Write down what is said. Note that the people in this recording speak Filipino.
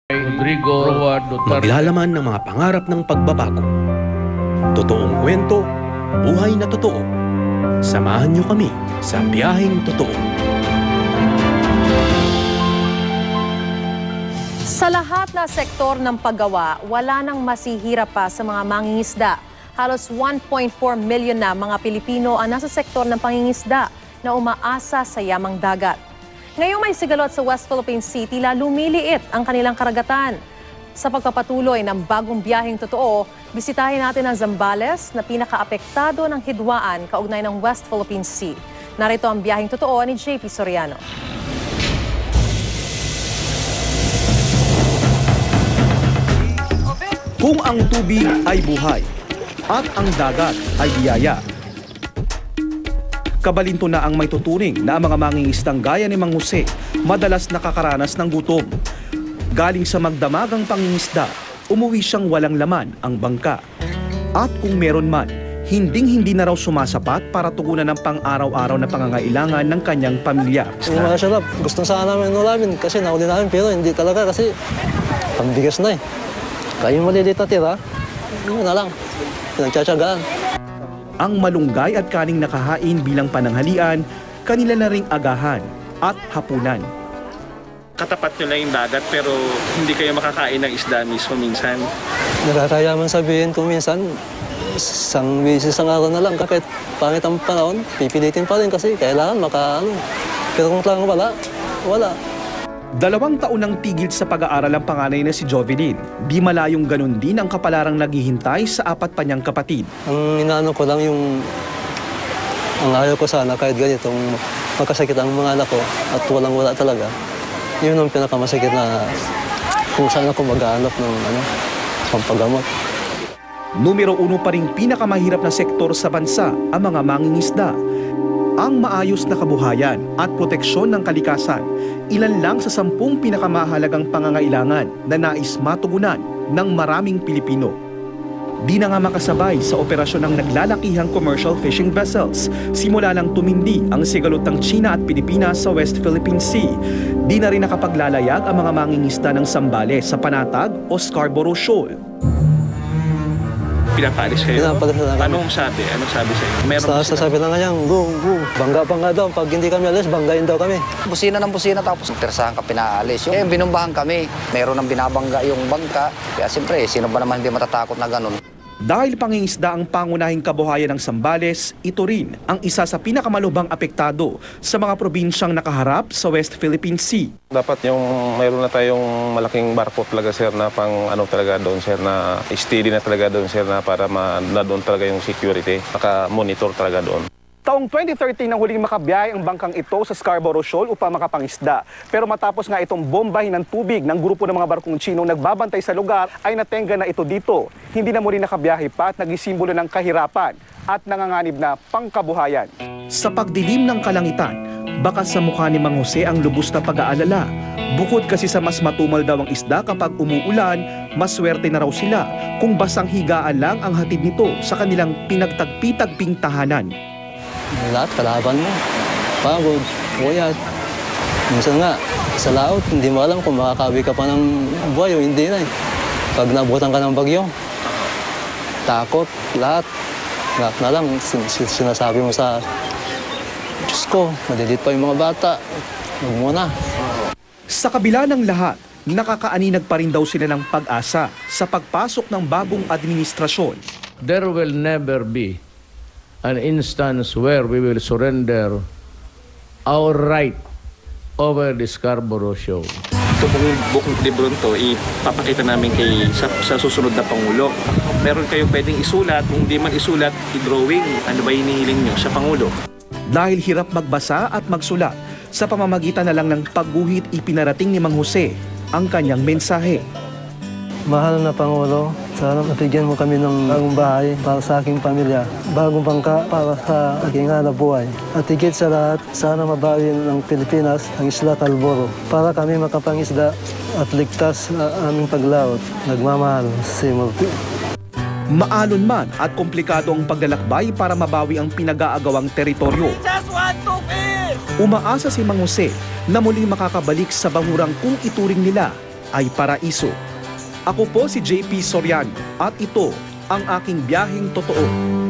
Rodrigo Roa Duterte. Maglalaman ng mga pangarap ng pagbabago. Totoong kwento, buhay na totoo. Samahan niyo kami sa biyaheng totoo. Sa lahat na sektor ng paggawa, wala nang masihirap pa sa mga mangingisda. Halos 1.4 million na mga Pilipino ang nasa sektor ng pangingisda na umaasa sa yamang dagat. Ngayong may sigalot sa West Philippine Sea, tila lumiliit ang kanilang karagatan. Sa pagpapatuloy ng bagong biyaheng totoo, bisitahin natin ang Zambales na pinakaapektado ng hidwaan kaugnay ng West Philippine Sea. Narito ang biyaheng totoo ni JP Soriano. Kung ang tubig ay buhay at ang dagat ay biyaya, kabalinto na ang may tuturing na ang mga mangingisdang gaya ni Mang Jose madalas nakakaranas ng gutom. Galing sa magdamagang pangingisda, umuwi siyang walang laman ang bangka. At kung meron man, hinding-hindi na raw sumasapat para tugunan ng pang-araw-araw na pangangailangan ng kanyang pamilya. Hindi masarap. Gusto sana namin ulamin kasi nauli namin pero hindi talaga kasi pambigas na eh. Kaya yung maliliit na tira, yun na lang. Pinagtsatsagaan. Ang malunggay at kaning nakahain bilang pananghalian, kanila na ring agahan at hapunan. Katapat nyo lang yung dagat pero hindi kayo makakain ng isda mismo minsan. Nakakaya man sabihin kung minsan, isang beses ang araw na lang. Kahit pangit ang panahon, pipilitin pa rin kasi kailangan makaano. Pero kung kailangan wala. 2 taon nang tigil sa pag-aaral ang panganay na si Jovelyn. Di malayong ganun din ang kapalarang naghihintay sa 4 pa niyang kapatid. Ang inaano ko lang yung ang ayaw ko sana kahit ganitong magkasakit ang mga anak ko at walang-wala talaga. Yun ang pinakamasakit na kung saan ako mag-aanap ng pampagamot. Numero 1 pa rin pinakamahirap na sektor sa bansa ang mga mangingisda. Ang maayos na kabuhayan at proteksyon ng kalikasan, ilan lang sa 10 pinakamahalagang pangangailangan na nais matugunan ng maraming Pilipino. Di na nga makasabay sa operasyon ng naglalakihang commercial fishing vessels simula nang tumindi ang sigalot ng China at Pilipinas sa West Philippine Sea. Di na rin nakapaglalayag ang mga mangingisda ng Zambales sa Panatag o Scarborough Shoal. Pinapalis kayo? Pinapalis na kami. Anong sabi? Anong sabi sa inyo? Meron ba Sasabi lang nga yan, go. Bangga pa nga daw. Pag hindi kami alis, banggain daw kami. Busina ng busina tapos tersahan ka pinaalis. Yung binumbahan kami, meron ng binabangga yung bangka. Kaya siyempre, sino ba naman hindi matatakot na ganun? Dahil pangingisda ang pangunahing kabuhayan ng Zambales, ito rin ang isa sa pinakamalubhang apektado sa mga probinsyang nakaharap sa West Philippine Sea. Dapat yung mayroon na tayong malaking barko talaga sir na pang talaga doon sir na steady na talaga doon sir na para na doon talaga yung security, naka-monitor talaga doon. Taong 2013 nang huling makabiyahe ang bangkang ito sa Scarborough Shoal upang makapangisda. Pero matapos nga itong bombahin ng tubig ng grupo ng mga barkong Chinong nagbabantay sa lugar, ay natenga na ito dito. Hindi na muli nakabiyahe pa at nagisimbolo ng kahirapan at nanganganib na pangkabuhayan. Sa pagdilim ng kalangitan, baka sa mukha ni Mang Jose ang lubos na pag-aalala. Bukod kasi sa mas matumal daw ang isda kapag umuulan, mas swerte na raw sila kung basang higaan lang ang hatid nito sa kanilang pinagtagpi-tagping tahanan. Lahat, kalaban mo. Pagod, buyat. Minsan nga, sa laot, hindi mo alam kung makakawi ka pa ng buhay o hindi na eh. Pag nabutan ka ng bagyo, takot, lahat. Lahat na lang, sinasabi mo sa Diyos ko, madilit pa yung mga bata. Huwag mo na. Sa kabila ng lahat, nakakaaninag pa rin daw sila ng pag-asa sa pagpasok ng bagong administrasyon. There will never be an instance where we will surrender our right over the Scarborough Shoal. Ito pong bukong libro to, ipapakita namin sa susunod na Pangulo. Meron kayong pwedeng isulat, kung di man isulat, i-drawing. Ano ba hinihiling nyo sa Pangulo? Dahil hirap magbasa at magsulat, sa pamamagitan na lang ng pagguhit ipinarating ni Mang Jose ang kanyang mensahe. Mahal na Pangulo, sana mabigyan mo kami ng bagong bahay para sa aking pamilya, bagong bangka para sa aking hanap buhay. At higit sa lahat, sana mabawi ng Pilipinas ang Isla Scarborough para kami makapangisda at ligtas na aming paglaot. Nagmamahal, si Murphy. Maalon man at komplikado ang paglalakbay para mabawi ang pinag-aagawang teritoryo. Umaasa si Mang Jose na muling makakabalik sa bahurang kung ituring nila ay paraiso. Ako po si JP Soriano at ito ang aking biyaheng totoo.